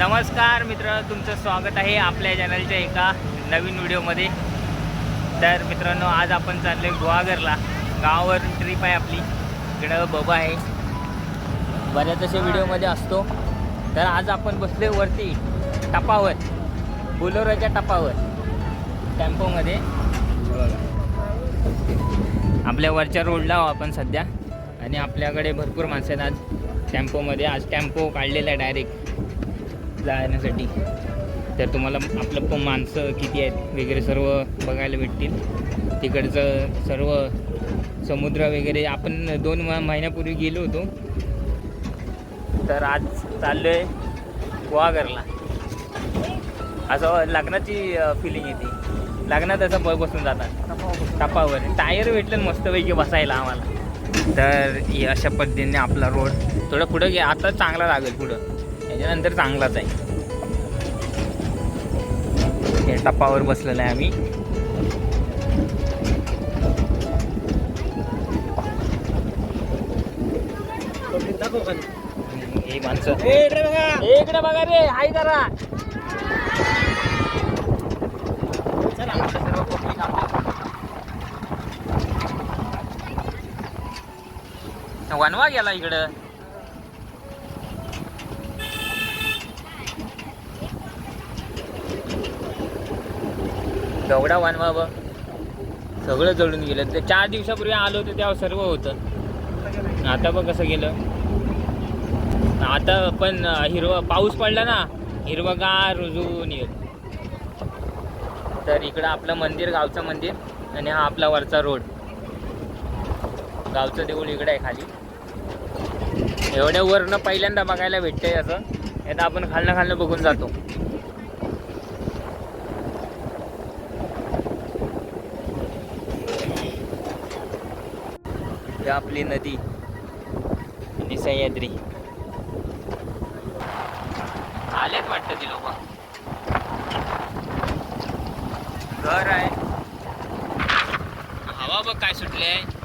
नमस्कार मित्र, तुमचं स्वागत आहे आपल्या चॅनलच्या एका नवीन व्हिडिओमध्ये. तर मित्रांनो, आज आपण चाललो आहे गुहागरला. गावावर ट्रिप आहे आपली. इकडं बाबा आहे, बऱ्याच अशा व्हिडिओमध्ये असतो. तर आज आपण बसलो आहे वरती टपावर, बोलेरोच्या टपावर, टेम्पोमध्ये. आपल्या वरच्या रोडला आपण सध्या, आणि आपल्याकडे भरपूर माणसं आहेत आज टेम्पोमध्ये. आज टेम्पो काढलेला आहे डायरेक्ट जाण्यासाठी. तर तुम्हाला आपलं माणसं किती आहेत वगैरे सर्व बघायला भेटतील. तिकडचं सर्व समुद्र वगैरे आपण 2 महिन्यापूर्वी गेलो होतो. तर आज चाललो आहे गुहागरला. असं लग्नाची फिलिंग येते. लग्नात असं बसून जातात टपावर. टायर भेटलं मस्तपैकी बसायला आम्हाला. तर अशा पद्धतीने आपला रोड थोडं पुढं घ्या. आता चांगला लागेल पुढं, त्याच्यानंतर चांगलाच आहे. हे टपावर बसलेलं आहे आम्ही. हे माणसं इकडे बघा रे, हाय करा. सर्व पब्लिक वनवा गेला इकडं. एवढा वनवा बघ, सगळं जळून गेलं. ते 4 दिवसापूर्वी आलो होतं तेव्हा सर्व होतं. आता बघ कसं गेलं. आता पण हिरवा पाऊस पडला ना, हिरवगार रुजून येत. तर इकडं आपलं मंदिर, गावचं मंदिर, आणि हा आपला वरचा रोड. गावचं देऊळ इकडे आहे खाली. एवढ्या वरनं पहिल्यांदा बघायला भेटतंय असं. आता आपण खालनं बघून जातो. ही आपली नदी आणि सह्याद्री. आलेच वाटतं ती लोक. घर आहे. हवा बघ काय सुटली आहे.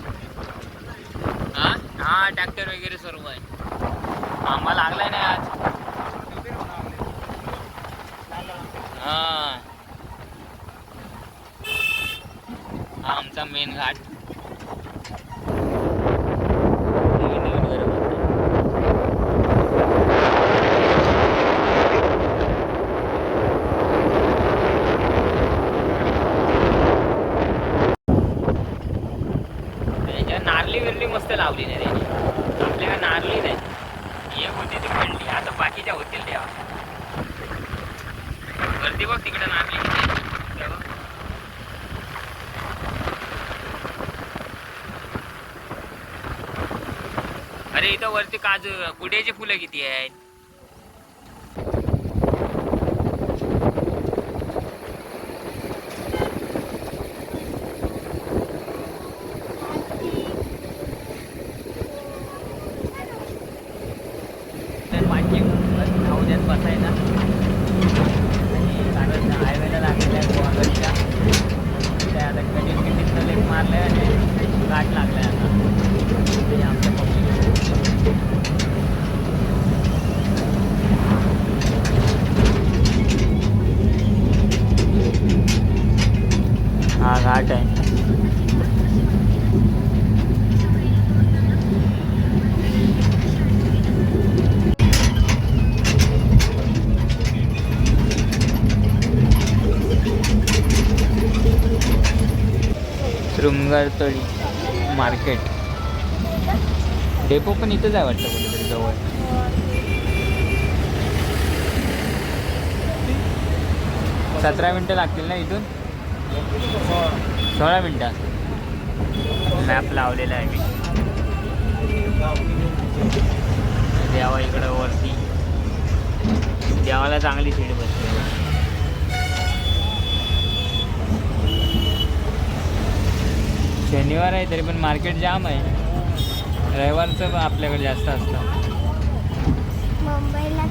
हा ट्रॅक्टर वगैरे सर्व आहे. आम्हाला लागलाय नाही आज. हा आमचा मेन घाट. नारली विरली मस्त लावली नाही त्याने. आपल्याला नारली नाही, एक होती ती पडली. आता बाकीच्या होतील तेव्हा. गर्दी बघ तिकडे नारली. अरे इथं वरती काजू गुड्याची फुलं किती आहेत. बसायला आणि हायवेला लागलेला आहे गुहागरच्या. त्या आता कंटिन्यूसनं लेफ्ट मारलं आहे आणि घाट लागला आहे. आता आमच्या पब्लिक हा घाट आहे. शृंगारतळी मार्केट डेपो पण इथंच आहे वाटतं कुठेतरी जवळ. सतरा मिनटं लागतील ना इथून. 16 मिनटं. मॅप लावलेला आहे मी. देवा इकडं वरती, देवाला चांगली सीट बसली. शनिवार आहे तरी पण मार्केट जाम आहे. रविवारचं आपल्याकडे जास्त असतं. मुंबईला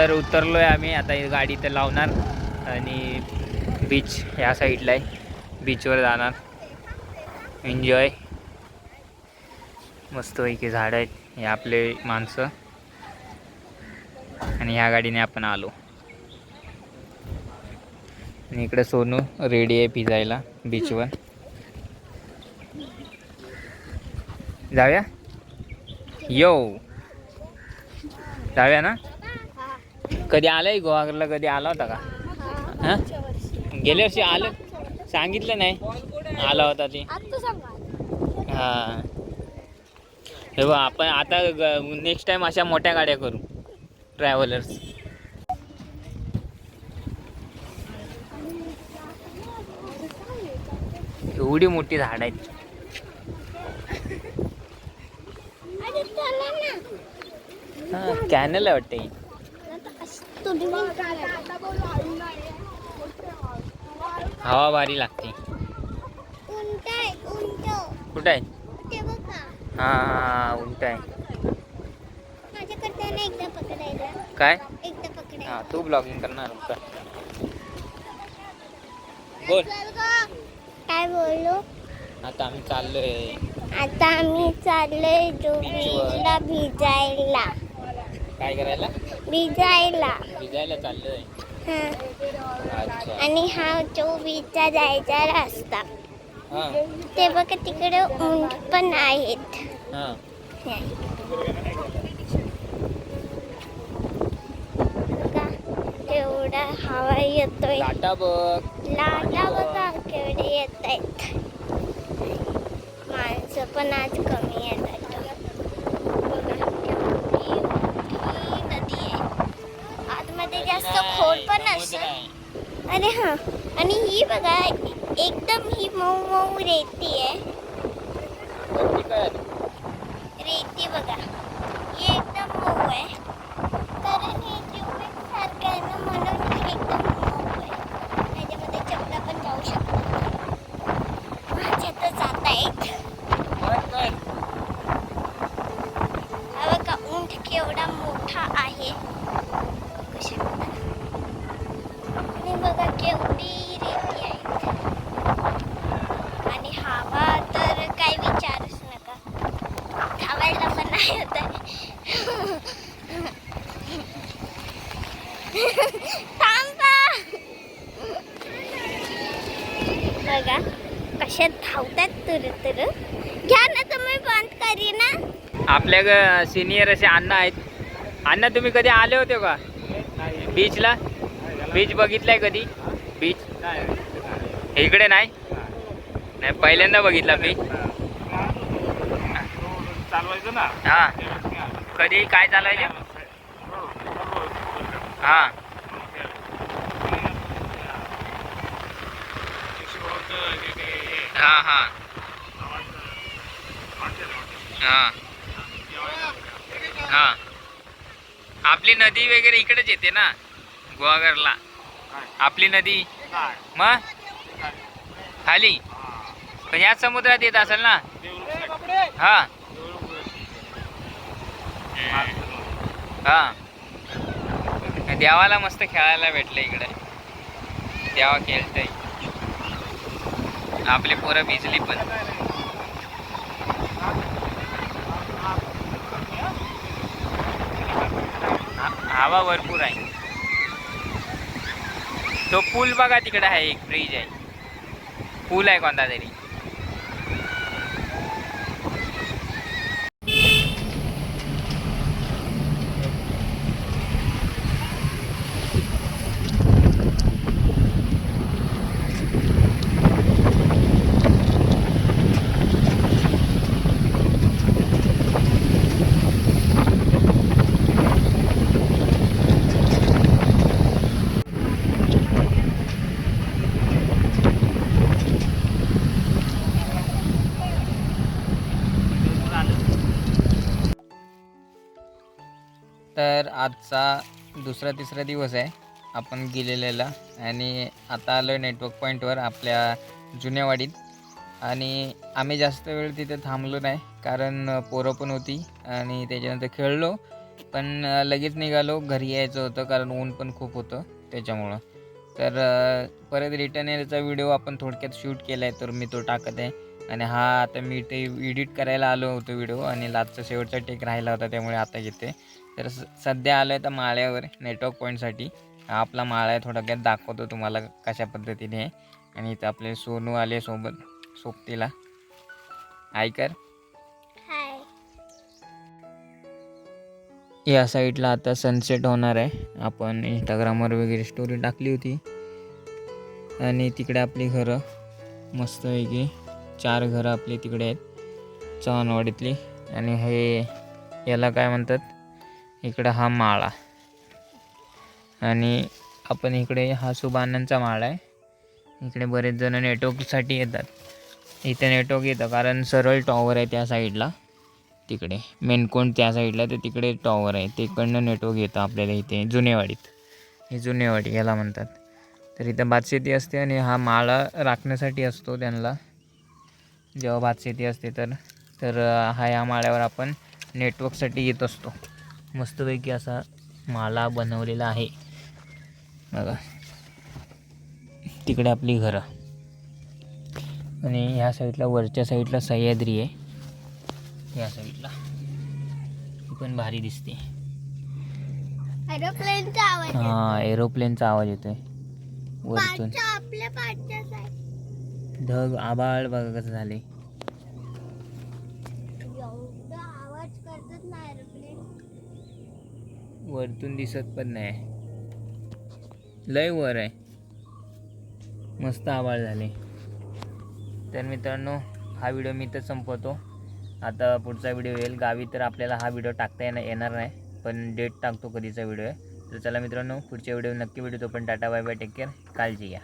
तर उतरलो आहे आम्ही आता. गाडी तर लावणार आणि बीच ह्या साईडला आहे, बीचवर जाणार. एन्जॉय. मस्तपैकी झाडं आहेत, हे आपले माणसं. आणि ह्या गाडीने आपण आलो. आणि इकडे सोनू रेडी आहे भिजायला बीचवर. जाऊया यो, जाऊया ना. कधी आलाय गोवाला? कधी आला होता का? हां, गेल्या वर्षी आलं, सांगितलं नाही आला होता ते. हां, हे बघ आपण आता नेक्स्ट टाइम अशा मोठ्या गाड्या करू, ट्रॅव्हलर्स. एवढी मोठी झाड आहेत. हां, कॅनल आहे वाटते. हवा भारी लागते. कुठं आहे? हां, उंट आहे. काय? हां, तू ब्लॉगिंग करणार का? बोल. काय बोलू? आता आम्ही चाललोय. आता आम्ही चाललोय बीचला भिजायला. काय करायला? भिजायला. भिजायला चाललोय. हां. अच्छा. आणि हा जो बीचचा जायचा रस्ता, हां ते बघा तिकडे उंट पण आहेत. हां. बघा केवढा हवा येतोय. लाटा बघ. लाटा बघा केवढे येत आहेत. माणसं पण आज कमी येतात. बघा केवढी मोठी नदी आहे. आतमध्ये जास्त खोल पण नसतं. अरे हां, आणि ही बघा एकदम ही मऊ मऊ रेती आहे. रेती बघा ही एकदम मऊ आहे, कारण हे ट्यूबवेल सारखं आहे ना, म्हणून हे एकदम मऊ आहे. त्याच्यामध्ये चपला पण जाऊ शकतो. माझ्या तर जात आहेत. हा बघा उंट केवढा मोठा आहे, बघू शकता. आणि बघा केवढी रेती आहे. आणि हवा तर काय विचारूच नका, धावायला पण नाही होत आहे. थांबा. बघा कशा धावतात तुरु तुरु. घ्या ना तुम्ही, बंद करी ना. आपल्या सिनियर असे अण्णा आहेत. अण्णा तुम्ही कधी आले होते का बीचला? बीच बघितलाय कधी? बीच इकडे नाही? नाही, पहिल्यांदा बघितला बीच. चालवायचं ना. हां, कधी काय चालवायचं? हां हां हां हां हां. आपली नदी वगैरे इकडेच येते ना गुहागरला? आपली नदी मग खाली पण याच समुद्रात येत असेल ना? हां हां. देवाला मस्त खेळायला भेटलं इकडे. देवा खेळतय. आपली पोरं भिजली पण. हवा भरपूर आहे. तो पूल बघा तिकडे आहे, एक ब्रिज आहे, पूल आहे कोणता तरी. तर आजचा दुसरा तिसरा दिवस आहे आपण गेलेला. आणि आता आलो नेटवर्क पॉईंटवर आपल्या जुन्या वाडीत. आणि आम्ही जास्त वेळ तिथे थांबलो नाही, कारण पोरं पण होती आणि त्याच्यानंतर खेळलो. पण लगेच निघालो. घरी यायचं होतं कारण ऊन पण खूप होतं त्याच्यामुळं. तर परत रिटर्न यायचा व्हिडिओ आपण थोडक्यात शूट केला आहे, तर मी तो टाकत आहे. आणि हा आता मी ते एडिट करायला आलो होतो व्हिडिओ आणि लास्टचा शेवटचा टेक राहिला होता, त्यामुळे आता घेते. तर सध्या आलो आहे तर माळ्यावर नेटवर्क पॉईंटसाठी. हा आपला माळा आहे, थोडक्यात दाखवतो तुम्हाला कशा पद्धतीने आहे. आणि इथं आपले सोनू आले सोबत सोबतीला. ऐकर हाय. या साईडला आता सनसेट होणार आहे. आपण इंस्टाग्रामवर वगैरे स्टोरी टाकली होती. आणि तिकडे आपली घरं मस्तपैकी 4 घरं आपली तिकडे आहेत चव्हाणवाडीतली. आणि हे याला काय म्हणतात, इकडं हा माळा. आणि आपण इकडे हा सुभानंदचा माळा आहे. इकडे बरेच जण नेटवर्कसाठी येतात. इथे नेटवर्क येतं कारण सरळ टॉवर आहे त्या साईडला. तिकडे मेनकोंड त्या साईडला, तर तिकडे टॉवर आहे, तिकडनं नेटवर्क येतं आपल्याला इथे जुनेवाडीत. ही जुनेवाडी याला म्हणतात. तर इथं भातशेती असते आणि हा माळा राखण्यासाठी असतो त्यांना, जेव्हा भातशेती असते तर हा या माळ्यावर आपण नेटवर्कसाठी येत असतो. मस्तपैकी असा माळा बनवलेला आहे बघा. तिकडे आपली घरं. आणि ह्या साईडला वरच्या साईडला सह्याद्री आहे. या साईडला ही पण भारी दिसते. एरोप्लेनचा आवाज हां, एरोप्लेनचा आवाज येतोय वरतून. आपल्या पाठच्या साईड. ढग आभाळ बघा कसं झाले. एवढा आवाज करतात ना एरोप्लेन. वरतून दिसत पण नाही, लय वर आहे. मस्त आभाळ झाले. तर मित्रांनो, हा व्हिडिओ मी तर संपवतो. आता पुढचा व्हिडिओ येईल. गावी तर आपल्याला हा व्हिडिओ टाकता येणार नाही, पण डेट टाकतो कधीचा व्हिडिओ आहे. तर चला मित्रांनो, पुढच्या व्हिडिओ नक्की भेटू. तो पण tata bye bye, take care, काळजी घ्या.